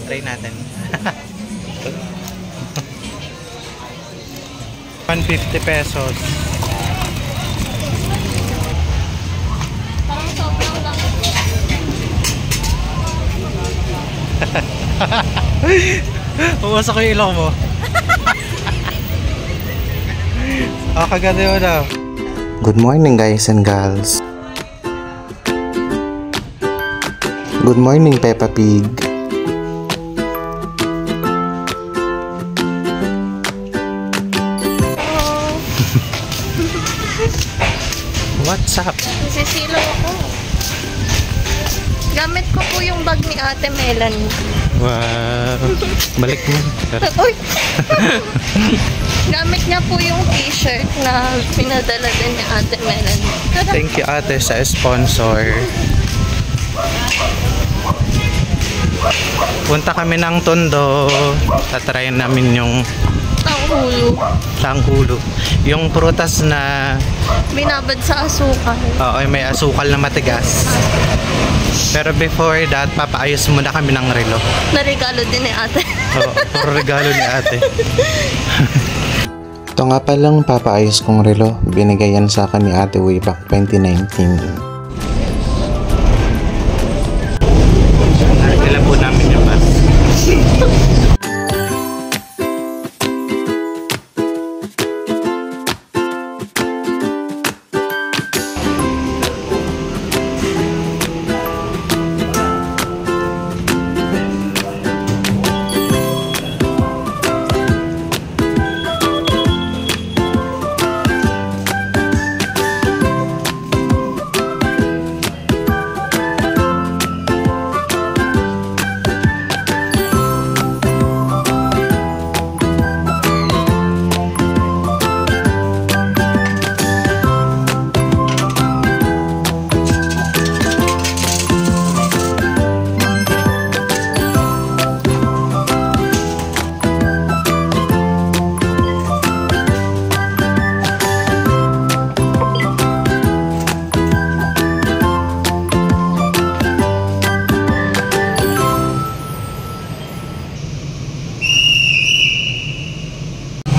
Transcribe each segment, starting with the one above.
Try natin. 150 pesos. Parang sobrang laki. Pumasok yung ilong mo. Kaganda yun daw. Good morning guys and gals. Good morning Peppa Pig. What's up? Nasisilaw ako. Gamit ko po yung bag ni Ate Melanie. Wow. Balik mo. Uy! Gamit niya po yung t-shirt na pinadala din ni Ate Melanie. Thank you ate sa sponsor. Punta kami ng Tondo. Tatryin namin yung tanghulo. Yung prutas na binabad sa asukal. Oo, may asukal na matigas. Pero before that, papaayos muna kami ng relo. Naregalo din ni ate. Oo, puro regalo ni ate. Ito nga palang papaayos kong relo. Binigay yan sa akin ni ate way back 2019. Kailan po namin yung bus.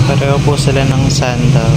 Pareho po sila ng sandal.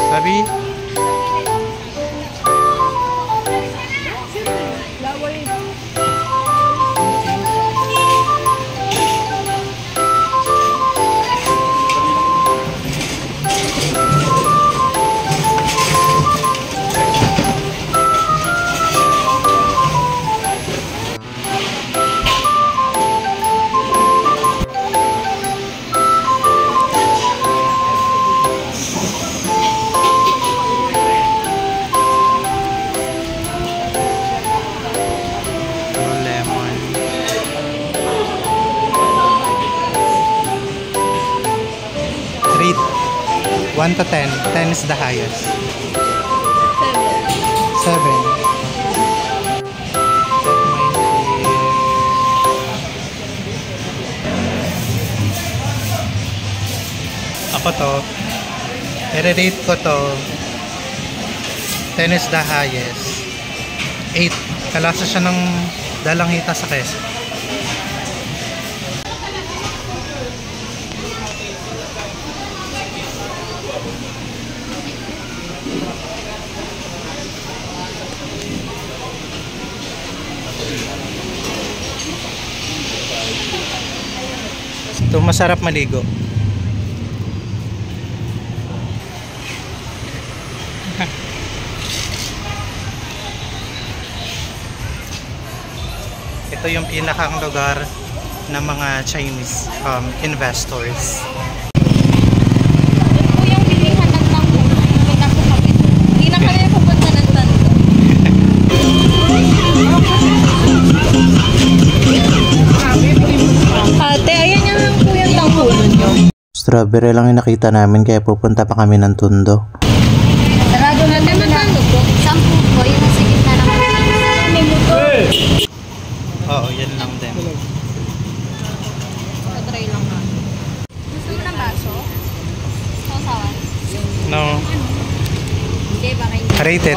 Sabi? Lemon. 1 to 10. 10 is the highest. 7. Ako to, i-rate ko to 10 is the highest. 8. Kalasa siya ng dalang hita sa keso. Ito masarap maligo. Ito yung pinakang lugar ng mga Chinese investors. Ito po yung bilihan ng tango. Punta po kami. Hindi na kami pupunta ng tango. Ate, ayan yung po yung tangkulon nyo. Strawberry lang yung nakita namin kaya pupunta pa kami ng Tondo. Sarado na naman tango po. 10 po, yung nasa gitna ng may motor. Oo, yan lang din. Try lang na. Gusto mo ng baso? Sausawan? No. Hindi, baka hindi. Rated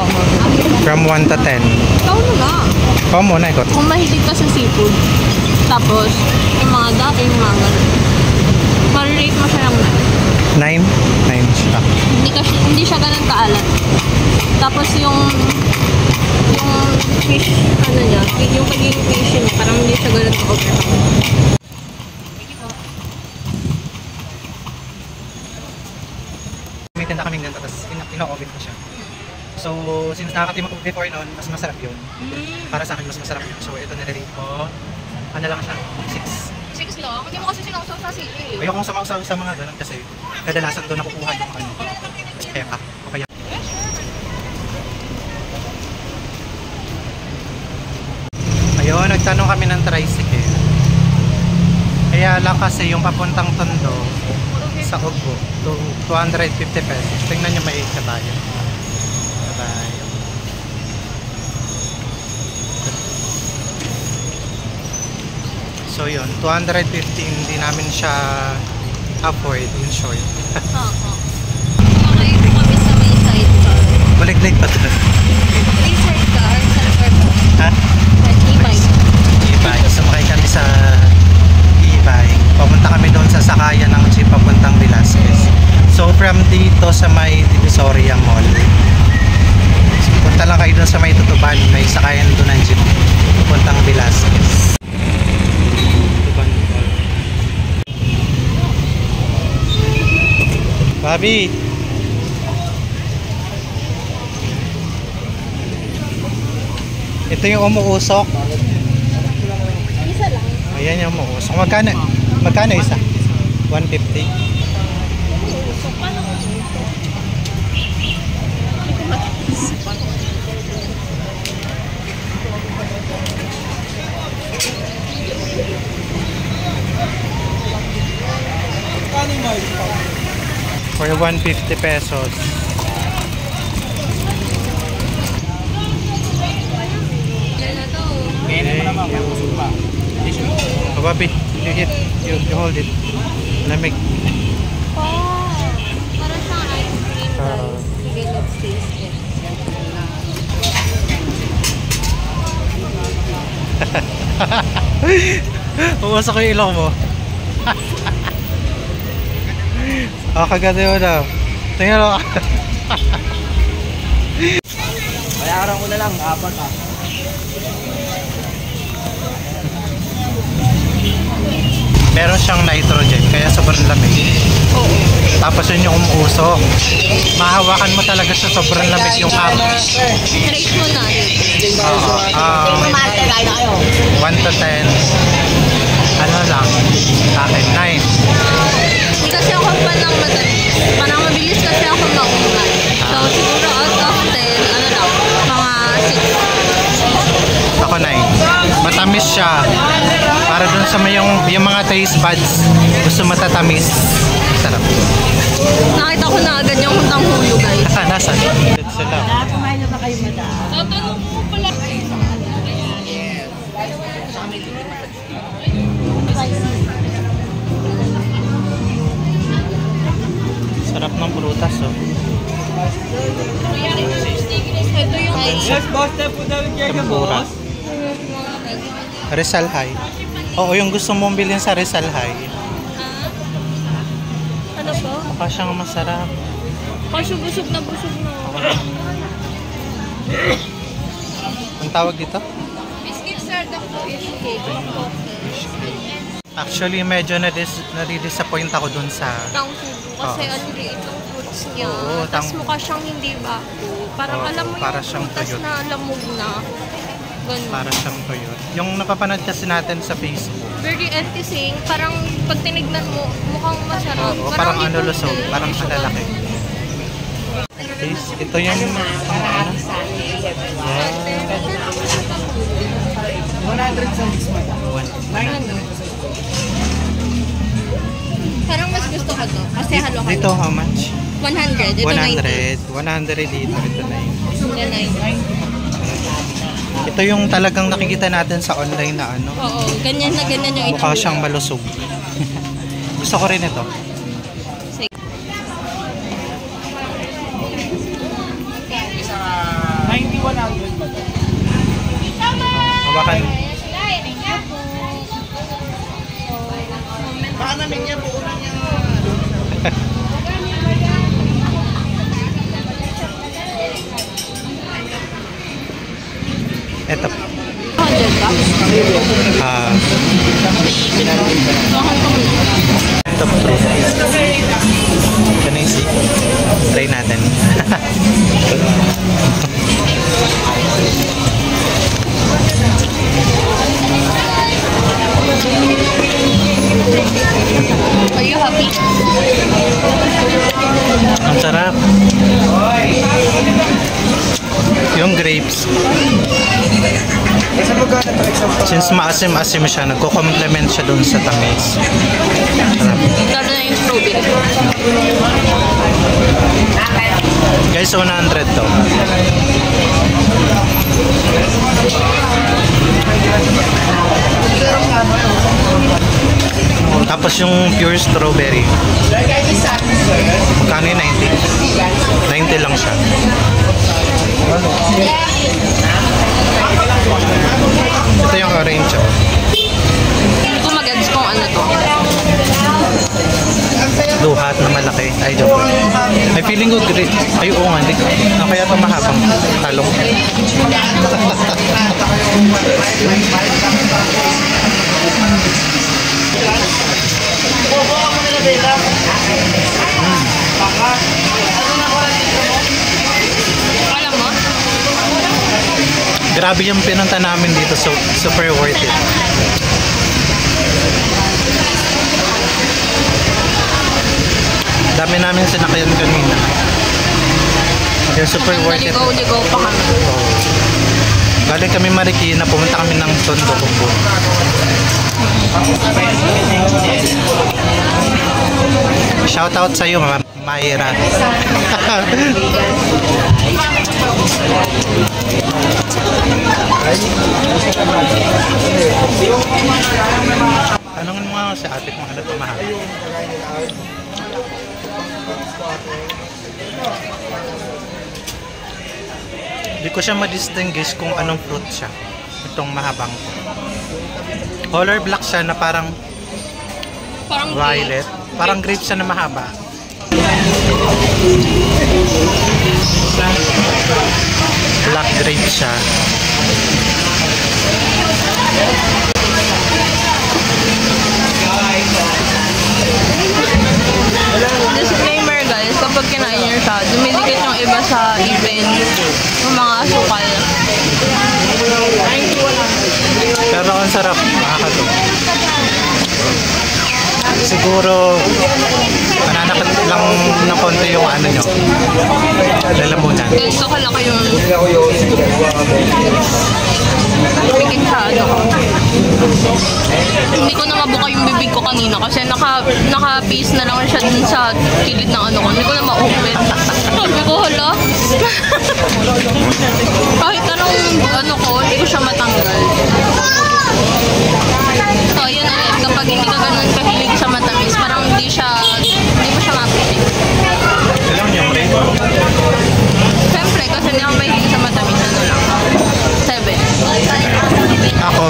from 1 to 10. Ikaw na lang. Pao muna, ikot. Kung mahilig ka sa seafood, tapos yung mga dati, yung mga ganun, ma-rate mo siya ng 9? 9 siya. hindi siya ganun kaalat. Tapos yung fish, ano niya, yung pagiging fish niya, parang hindi siya ganun ka-over. May tinda kaming ganito, tapos ino-orbit ko siya. So, since nakakatim ako before noon, mas masarap yun. Para sa akin, mas masarap yun. So, ito nilirate ko. Ano lang siya? 6. 6 lang? Hindi mo kasi sinausaw sa sili. Ayoko sumasaw sa mga ganun kasi kadalasan doon nakukuha yung ano. Peka. O kaya. Ayun, nagtanong kami ng tricycle. Kaya lang kasi yung papuntang Tondo sa Ugbo, 250 pesos. Tingnan nyo may kabayo. Kabayo. So yun, 250 hindi namin siya afford in short. Oo. Okay, kami sa may sidecar. Balik-balik pa to. May sidecar, sidecar po. Ha? E-bike. E-bike. Sumakay kami sa e-bike. Papunta kami doon sa sakayan ng jeep papuntang Velasquez. So from dito sa may Divisoria Mall, punta lang kayo doon sa may Tutuban. May sakayan doon ng jeep papuntang Velasquez. Tutuban Mall. Bobby! Ito yung umuusok. Isa lang. Ayan yung umuusok. Magkano isa? 150. For 150 pesos. Yan na to. Oh, Bobby, you hold it. Lamig. Oh, parang siyang ice cream. Sige, let's taste it. Umusok yung ilong mo. Kaganda yun na. Tingnan mo. Bayaran ko na lang, 4 ah. Meron siyang nitrogen, kaya sobrang lamig. Oo. Tapos yun yung umuusok. Mahawakan mo talaga sa sobrang lamig yung cup. Rate mo na yun. 1 to 10. Ano lang? Sa akin, 9. Hindi kasi ako panang madalis. Parang mabilis kasi ako maungan. So, siguro out of 10, ano lang, mga 6. Ako 9. Matamis siya. Para dun sa may yung mga taste buds. Gusto matatamis. Sarap. Nakita ko na agad yung tanghulo, guys. Nasaan? Dito sila. Tatanong mo pala. Sarap ng prutas, oh. Ito yung Yes, boss. Tayo po namin kayo, Tempura. boss. Rizal High. Oo, yung gusto mong bilhin sa Rizal High. Ano po? Mukha siyang masarap. Kasi busog na busog na. Ang tawag dito? Biscuit sir, the fish cake. Actually, medyo nadi-disappoint ako dun sa... Tangkubo. Kasi Oo. ang liit ng fruits niya. Oo, Tapos mukha siyang hindi bago. Parang Oo, alam mo para yung siyang prutas tuyot. na lamog na. Ganun. Para siyang tuyot. Yung napapanood kasi natin sa Facebook. Very enticing. Parang pag tinignan mo, mukhang masarap. Oo, parang ano hindi lusog, kunti, parang hindi siya malalaki. Guys, ito yung ano. 100 sa mix mo. Parang mas gusto ko to. Kasi halo-halo. Dito, how much? 100. Ito 100. 100 dito. Ito na yun. 90. Ito yung talagang nakikita natin sa online na ano. Oo, ganyan na ganyan yung Mukha siyang malusog. Gusto ko rin ito. Sige. 90-100 ba? Hawakan. Baka namin niya po ulan niya. Ito. 100 ba? Ah, Mahal ko muna. ito po. Can I see? Try natin. Are you happy? Ang sarap. Yung grapes. Since maasim-asim siya, nagko-complement siya dun sa tamis. Sarap. Lalo na yung strawberry. Guys, 100 to. Tapos yung pure strawberry. Magkano yung 90? 90 lang siya. Ito yung orange. Oh. Hindi ko mag-gets kung ano to. Luhat na malaki. Ay, joke. Ay, feeling ko great. Ay, oo nga. Hindi ko. Kaya ito mahabang talong. Alam mo? Grabe yung pinunta namin dito. So, super worth it. Dami namin sinakayan kanina. Kaya super worth it. Naligaw-ligaw pa kami. Galing kami Marikina, pumunta kami ng Tondo, Kumbu. Shoutout sa iyo, Mayra. Tanungin mo nga si ate kung ano ito mahal. Hindi ko siya ma-distinguish kung anong fruit siya. Itong mahabang. Color black siya na parang Parang violet. Parang grape siya na mahaba. Black grape siya. Disclaimer guys, kapag kinain nyo siya, dumidikit yung iba sa ipin ng mga asukal. Pero ang sarap. Nakakatog. Siguro mananakit lang ng konti yung ano nyo. Lalamunan. Ganito kalaki yung bigit sa ano ko. Hindi ko na mabuka yung bibig ko kanina kasi naka-piece na lang siya dun sa kilid ng ano ko. Hindi ko na ma-open. Sabi ko, hala. Kahit anong ano ko, hindi ko siya matanggal. So, yun ulit. Kapag hindi ka ganun kahilig sa matamis, parang hindi mo siya mapitik. Alam nyo, rin. Siyempre, kasi hindi ako mahilig sa matamis, ano lang. 7. Ako,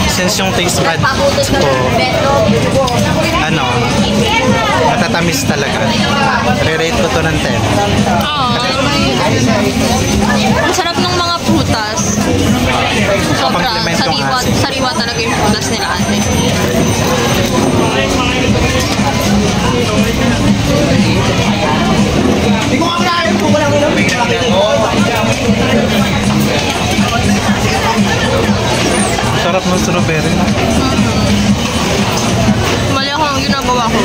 since yung taste buds ko, ano, matatamis talaga. Re-rate ko to ng 10. Oo. Ang sarap ng mga prutas. Sobra. Compliment yung asin. Sariwa talaga yung prutas nila ate. ng strawberry. Mali ako ang ginagawa ko.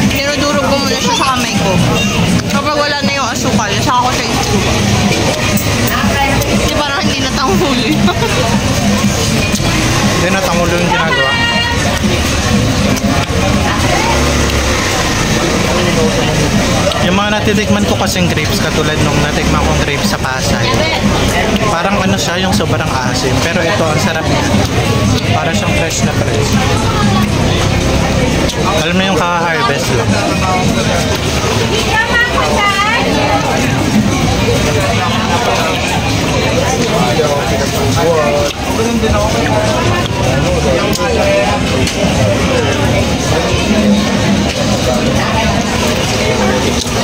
Dinudurog ko muna siya sa kamay ko. Kapag wala na yung asukal, saka ko siya i-scoop. Kasi parang hindi na tanghuli. Hindi na tangulo yung ginagawa. Yung mga natitikman ko kasing grapes, katulad nung natikman kong grapes sa Pasay, parang ano siya, yung sobrang asim. Pero ito, ang sarap niya. Para siyang fresh na fresh. Alam mo yung kaka-harvest lang.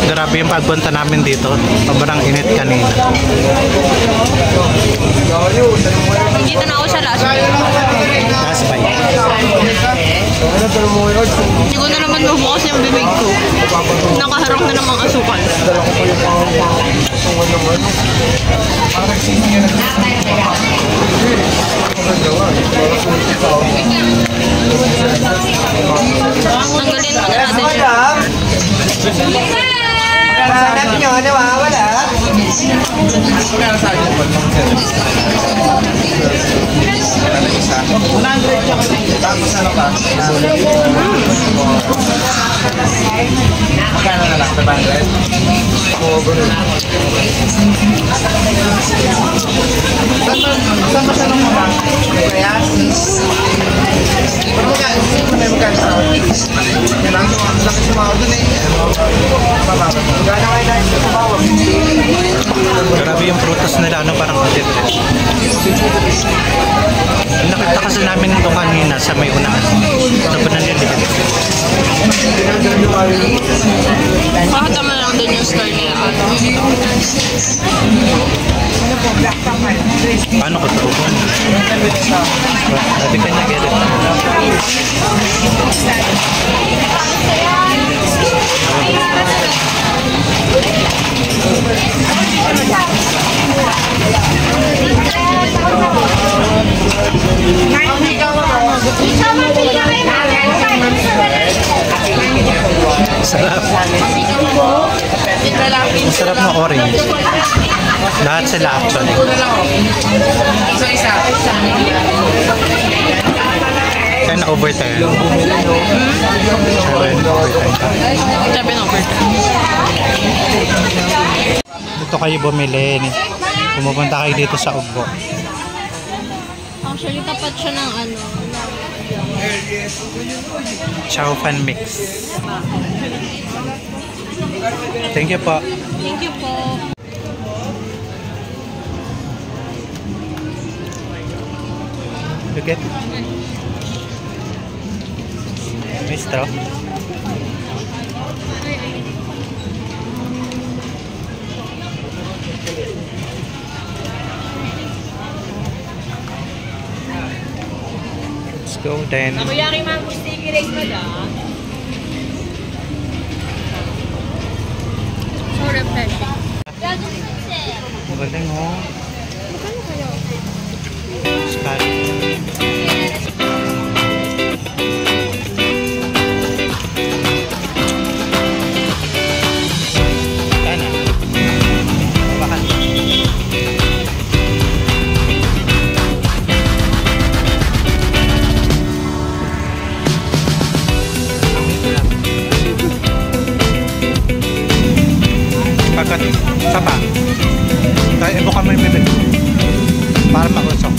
Grabe yung pagpunta namin dito. Sobrang init kanina. Dito na ako sa last bite. Last bite. Hindi ko na naman mabukas yung bibig ko. Nakaharap na namang asukal. Tanggalin mo na natin siya. Hanap nyo, nawawala. Tapos ano pa? Magkano na lang? 500? Oo, gano'n. Saan ba siya nung mga? Kaya? Magkano sa ako? Kailangan laki sumawag dun eh. Magkano kayo dahil sa sumawag? Grabe yung prutas nila, ano, parang kutit. Nakita kasi namin ito kanina sa may unahan. Sobrang nililit. Pakita mo lang din yung store nila. Paano ko ito? Sabi ka niya, get it. Sarap. Ang sarap ng orange. Lahat sila actually. Isa-isa. 10 over 10. 7 over 10. 7 over 10. Dito kayo bumili. Pumupunta kayo dito sa Ugbo. Actually, tapat siya ng ano. Chow Fan Mix. Thank you po. Thank you po. You get? May straw? Let's go then. Kuyari mango sticky rice mo da? So refreshing. Magaling oh. Magkano kayo? Scotch. Kana. Bakit? Pagkat sapa. Kaya ibo kami bibig. Para mag-usok.